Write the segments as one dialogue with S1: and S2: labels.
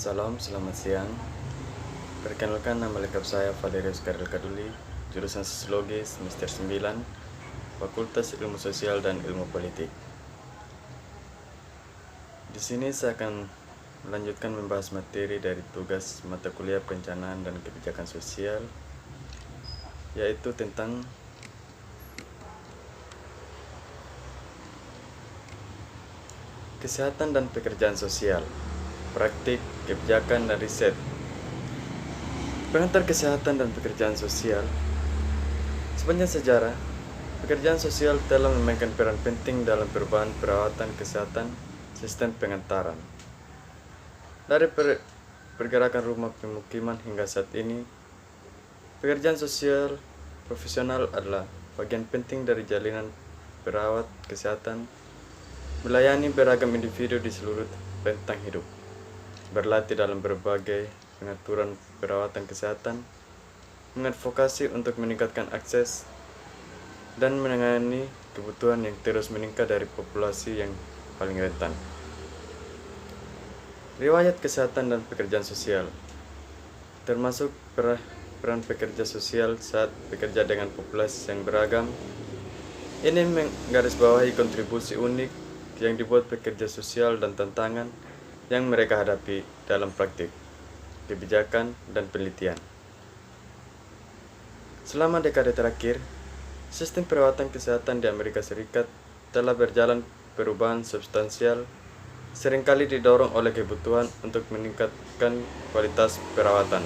S1: Salam, selamat siang. Perkenalkan, nama lengkap saya Valerius Karel Kaduli, jurusan Sosiologi semester 9, Fakultas Ilmu Sosial dan Ilmu Politik. Di sini saya akan melanjutkan membahas materi dari tugas mata kuliah Perencanaan dan Kebijakan Sosial, yaitu tentang kesehatan dan pekerjaan sosial, praktik, kebijakan, dan riset. Pengantar kesehatan dan pekerjaan sosial. Sepanjang sejarah, pekerjaan sosial telah memainkan peran penting dalam perubahan perawatan kesehatan sistem pengantaran. Dari pergerakan rumah pemukiman hingga saat ini, pekerjaan sosial profesional adalah bagian penting dari jalinan perawat kesehatan, melayani beragam individu di seluruh rentang hidup, berlatih dalam berbagai pengaturan perawatan kesehatan, mengadvokasi untuk meningkatkan akses, dan menangani kebutuhan yang terus meningkat dari populasi yang paling rentan. Riwayat kesehatan dan pekerjaan sosial, termasuk peran pekerja sosial saat bekerja dengan populasi yang beragam. Ini menggarisbawahi kontribusi unik yang dibuat pekerja sosial dan tantangan yang mereka hadapi dalam praktik, kebijakan, dan penelitian. Selama dekade terakhir, sistem perawatan kesehatan di Amerika Serikat telah berjalan perubahan substansial, seringkali didorong oleh kebutuhan untuk meningkatkan kualitas perawatan,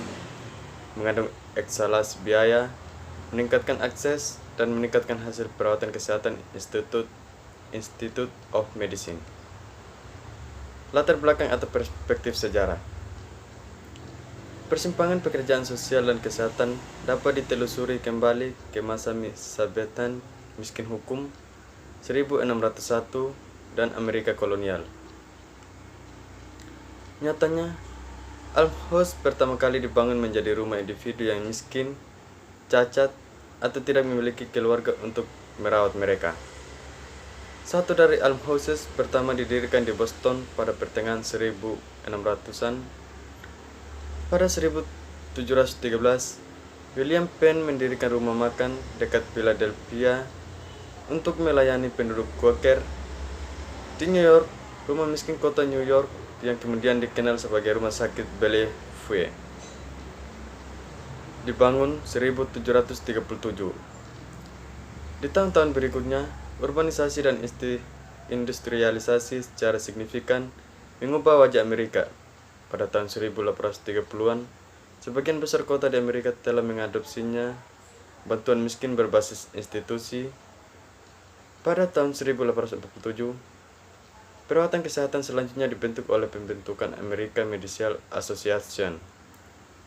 S1: mengandung eksalasi biaya, meningkatkan akses, dan meningkatkan hasil perawatan kesehatan Institute of Medicine. Latar belakang atau perspektif sejarah. Persimpangan pekerjaan sosial dan kesehatan dapat ditelusuri kembali ke masa sabetan miskin hukum 1601 dan Amerika kolonial. Nyatanya, almshouse pertama kali dibangun menjadi rumah individu yang miskin, cacat, atau tidak memiliki keluarga untuk merawat mereka. Satu dari almshouses pertama didirikan di Boston pada pertengahan 1600-an. Pada 1713, William Penn mendirikan rumah makan dekat Philadelphia untuk melayani penduduk Quaker. Di New York, rumah miskin kota New York yang kemudian dikenal sebagai Rumah Sakit Bellevue dibangun 1737. Di tahun-tahun berikutnya, urbanisasi dan industrialisasi secara signifikan mengubah wajah Amerika. Pada tahun 1830-an, sebagian besar kota di Amerika telah mengadopsinya bantuan miskin berbasis institusi. Pada tahun 1847, perawatan kesehatan selanjutnya dibentuk oleh pembentukan American Medical Association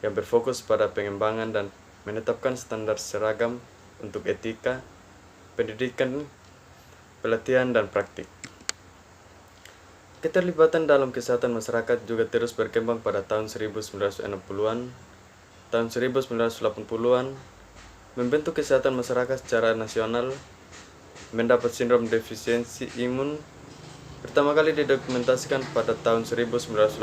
S1: yang berfokus pada pengembangan dan menetapkan standar seragam untuk etika, pendidikan, pelatihan, dan praktik. Keterlibatan dalam kesehatan masyarakat juga terus berkembang pada tahun 1960-an. Tahun 1980-an, membentuk kesehatan masyarakat secara nasional, mendapat sindrom defisiensi imun, pertama kali didokumentasikan pada tahun 1981.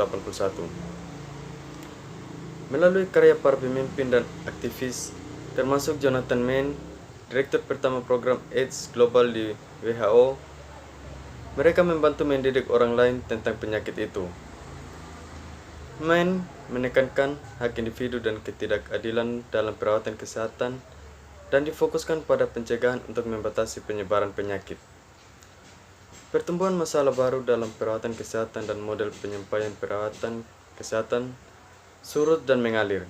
S1: Melalui karya para pemimpin dan aktivis, termasuk Jonathan Mann, direktur pertama program AIDS Global di WHO, mereka membantu mendidik orang lain tentang penyakit itu. Mann menekankan hak individu dan ketidakadilan dalam perawatan kesehatan dan difokuskan pada pencegahan untuk membatasi penyebaran penyakit. Pertumbuhan masalah baru dalam perawatan kesehatan dan model penyampaian perawatan kesehatan surut dan mengalir.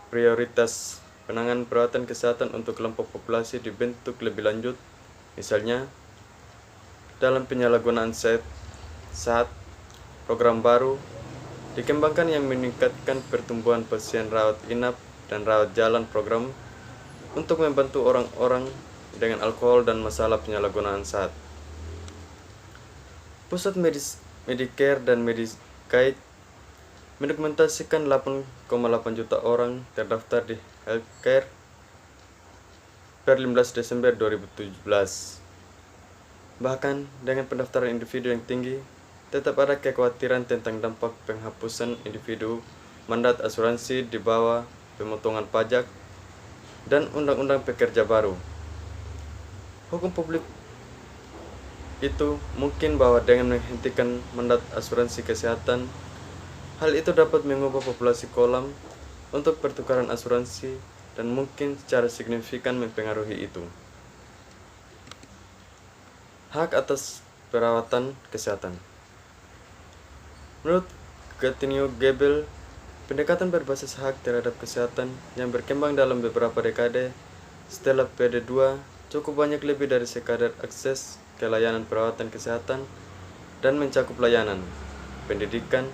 S1: Prioritas penanganan perawatan kesehatan untuk kelompok populasi dibentuk lebih lanjut, misalnya dalam penyalahgunaan saat program baru dikembangkan yang meningkatkan pertumbuhan pasien rawat inap dan rawat jalan program untuk membantu orang-orang dengan alkohol dan masalah penyalahgunaan saat. Pusat Medicare dan Medicaid mendokumentasikan 8,8 juta orang terdaftar di healthcare per 15 Desember 2017. Bahkan dengan pendaftaran individu yang tinggi, tetap ada kekhawatiran tentang dampak penghapusan individu, mandat asuransi di bawah pemotongan pajak, dan undang-undang pekerja baru. Hukum publik itu mungkin bahwa dengan menghentikan mandat asuransi kesehatan, hal itu dapat mengubah populasi kolam untuk pertukaran asuransi dan mungkin secara signifikan mempengaruhi itu. Hak atas perawatan kesehatan. Menurut Gatinio Gebel, pendekatan berbasis hak terhadap kesehatan yang berkembang dalam beberapa dekade setelah PD2 cukup banyak lebih dari sekadar akses ke layanan perawatan kesehatan dan mencakup layanan, pendidikan,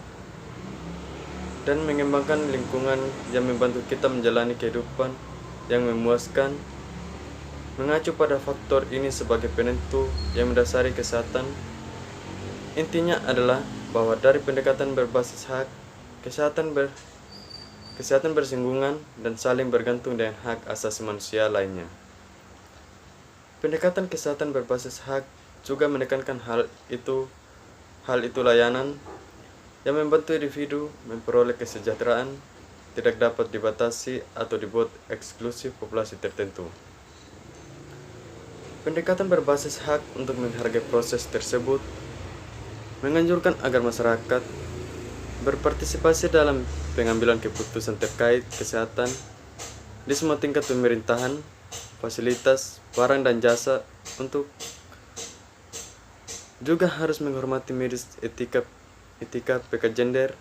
S1: dan mengembangkan lingkungan yang membantu kita menjalani kehidupan yang memuaskan. Mengacu pada faktor ini sebagai penentu yang mendasari kesehatan, intinya adalah bahwa dari pendekatan berbasis hak, kesehatan bersinggungan dan saling bergantung dengan hak asasi manusia lainnya. Pendekatan kesehatan berbasis hak juga menekankan hal itu layanan yang membantu individu memperoleh kesejahteraan tidak dapat dibatasi atau dibuat eksklusif populasi tertentu. Pendekatan berbasis hak untuk menghargai proses tersebut menganjurkan agar masyarakat berpartisipasi dalam pengambilan keputusan terkait kesehatan di semua tingkat pemerintahan, fasilitas, barang dan jasa, untuk juga harus menghormati medis, etika, peka gender,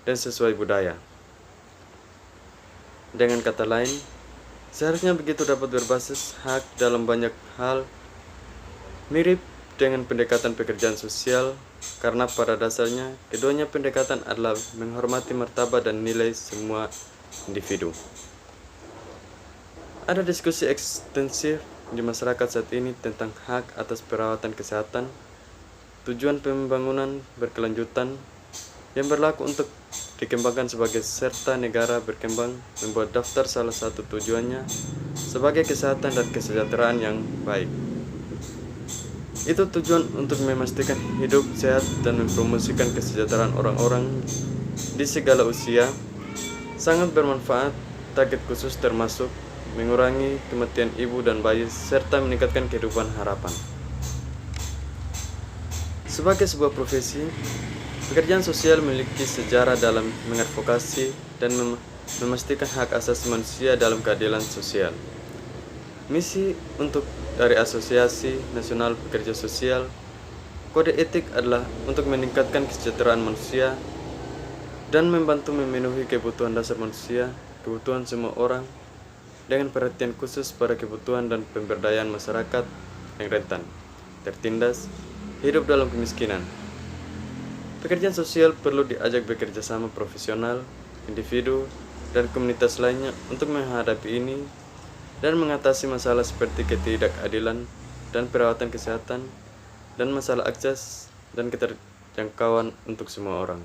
S1: dan sesuai budaya. Dengan kata lain, seharusnya begitu dapat berbasis hak dalam banyak hal, mirip dengan pendekatan pekerjaan sosial, karena pada dasarnya keduanya pendekatan adalah menghormati martabat dan nilai semua individu. Ada diskusi ekstensif di masyarakat saat ini tentang hak atas perawatan kesehatan, tujuan pembangunan berkelanjutan yang berlaku untuk dikembangkan sebagai serta negara berkembang membuat daftar salah satu tujuannya sebagai kesehatan dan kesejahteraan yang baik. Itu tujuan untuk memastikan hidup sehat dan mempromosikan kesejahteraan orang-orang di segala usia, sangat bermanfaat. Target khusus termasuk mengurangi kematian ibu dan bayi serta meningkatkan kehidupan harapan. Sebagai sebuah profesi, pekerjaan sosial memiliki sejarah dalam mengadvokasi dan memastikan hak asasi manusia dalam keadilan sosial. Misi dari Asosiasi Nasional Pekerja Sosial, kode etik adalah untuk meningkatkan kesejahteraan manusia dan membantu memenuhi kebutuhan dasar manusia, kebutuhan semua orang, dengan perhatian khusus pada kebutuhan dan pemberdayaan masyarakat yang rentan, tertindas, hidup dalam kemiskinan. Pekerjaan sosial perlu diajak bekerja sama profesional, individu, dan komunitas lainnya untuk menghadapi ini dan mengatasi masalah seperti ketidakadilan dan perawatan kesehatan dan masalah akses dan keterjangkauan untuk semua orang.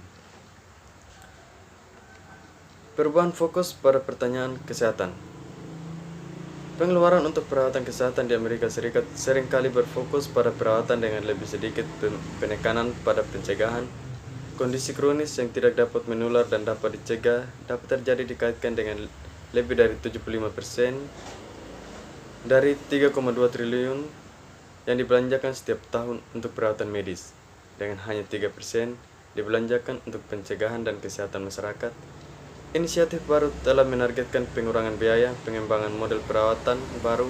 S1: Perubahan fokus pada pertanyaan kesehatan. Pengeluaran untuk perawatan kesehatan di Amerika Serikat seringkali berfokus pada perawatan dengan lebih sedikit penekanan pada pencegahan. Kondisi kronis yang tidak dapat menular dan dapat dicegah dapat terjadi dikaitkan dengan lebih dari 75% dari 3,2 triliun yang dibelanjakan setiap tahun untuk perawatan medis, dengan hanya 3% dibelanjakan untuk pencegahan dan kesehatan masyarakat. Inisiatif baru telah menargetkan pengurangan biaya, pengembangan model perawatan baru,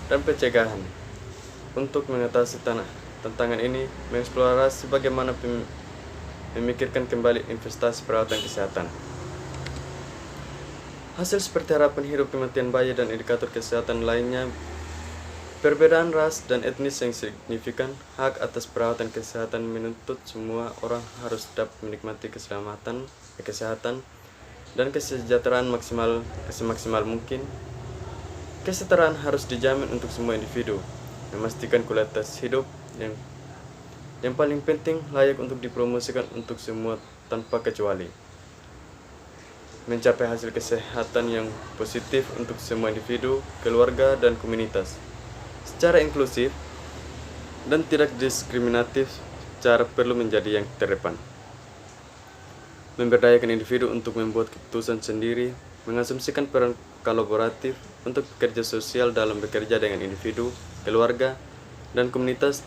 S1: dan pencegahan. Untuk mengatasi tantangan ini, mengeksplorasi bagaimana memikirkan kembali investasi perawatan kesehatan. Hasil seperti harapan hidup, kematian bayi, dan indikator kesehatan lainnya, perbedaan ras dan etnis yang signifikan, hak atas perawatan kesehatan menuntut semua orang harus dapat menikmati keselamatan, kesehatan, dan kesejahteraan semaksimal mungkin. Kesetaraan harus dijamin untuk semua individu, memastikan kualitas hidup yang paling penting layak untuk dipromosikan untuk semua tanpa kecuali. Mencapai hasil kesehatan yang positif untuk semua individu, keluarga, dan komunitas secara inklusif dan tidak diskriminatif cara perlu menjadi yang terdepan. Memberdayakan individu untuk membuat keputusan sendiri, mengasumsikan peran kolaboratif untuk bekerja sosial dalam bekerja dengan individu, keluarga, dan komunitas,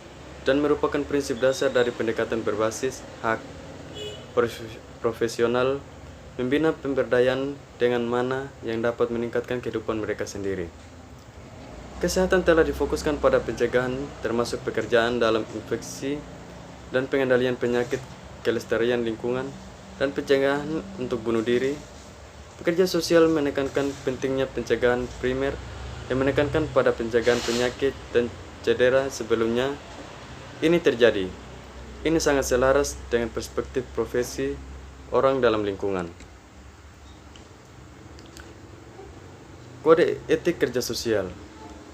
S1: dan merupakan prinsip dasar dari pendekatan berbasis hak profesional, membina pemberdayaan dengan mana yang dapat meningkatkan kehidupan mereka sendiri. Kesehatan telah difokuskan pada pencegahan termasuk pekerjaan dalam infeksi dan pengendalian penyakit, kelestarian lingkungan, dan pencegahan untuk bunuh diri. Pekerja sosial menekankan pentingnya pencegahan primer yang menekankan pada pencegahan penyakit dan cedera sebelumnya ini terjadi. Ini sangat selaras dengan perspektif profesi orang dalam lingkungan. Kode etik kerja sosial.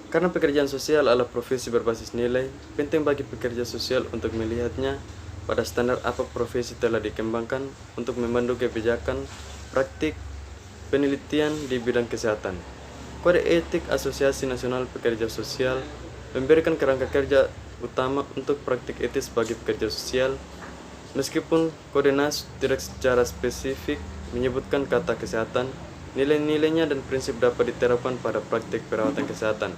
S1: Karena pekerjaan sosial adalah profesi berbasis nilai, penting bagi pekerja sosial untuk melihatnya pada standar apa profesi telah dikembangkan untuk memandu kebijakan, praktik, penelitian di bidang kesehatan. Kode etik Asosiasi Nasional Pekerja Sosial memberikan kerangka kerja utama untuk praktik etis bagi pekerja sosial, meskipun Kode NAS tidak secara spesifik menyebutkan kata kesehatan. Nilai-nilainya dan prinsip dapat diterapkan pada praktik perawatan kesehatan.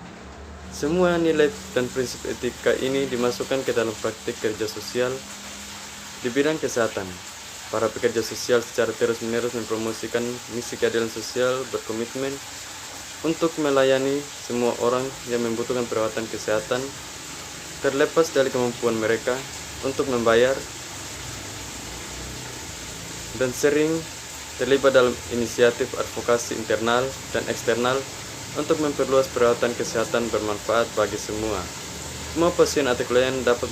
S1: Semua nilai dan prinsip etika ini dimasukkan ke dalam praktik kerja sosial di bidang kesehatan. Para pekerja sosial secara terus-menerus mempromosikan misi keadilan sosial, berkomitmen untuk melayani semua orang yang membutuhkan perawatan kesehatan, terlepas dari kemampuan mereka untuk membayar, dan sering terlibat dalam inisiatif advokasi internal dan eksternal untuk memperluas perawatan kesehatan bermanfaat bagi semua. Semua pasien atau klien dapat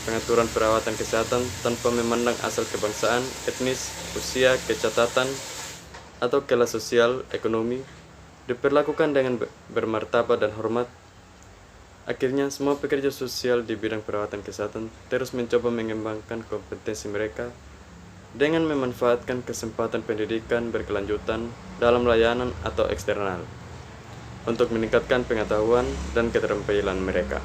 S1: pengaturan perawatan kesehatan tanpa memandang asal kebangsaan, etnis, usia, kecatatan, atau kelas sosial, ekonomi, diperlakukan dengan bermartabat dan hormat. Akhirnya, semua pekerja sosial di bidang perawatan kesehatan terus mencoba mengembangkan kompetensi mereka dengan memanfaatkan kesempatan pendidikan berkelanjutan dalam layanan atau eksternal untuk meningkatkan pengetahuan dan keterampilan mereka.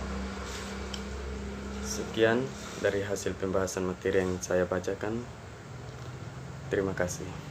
S1: Sekian dari hasil pembahasan materi yang saya bacakan. Terima kasih.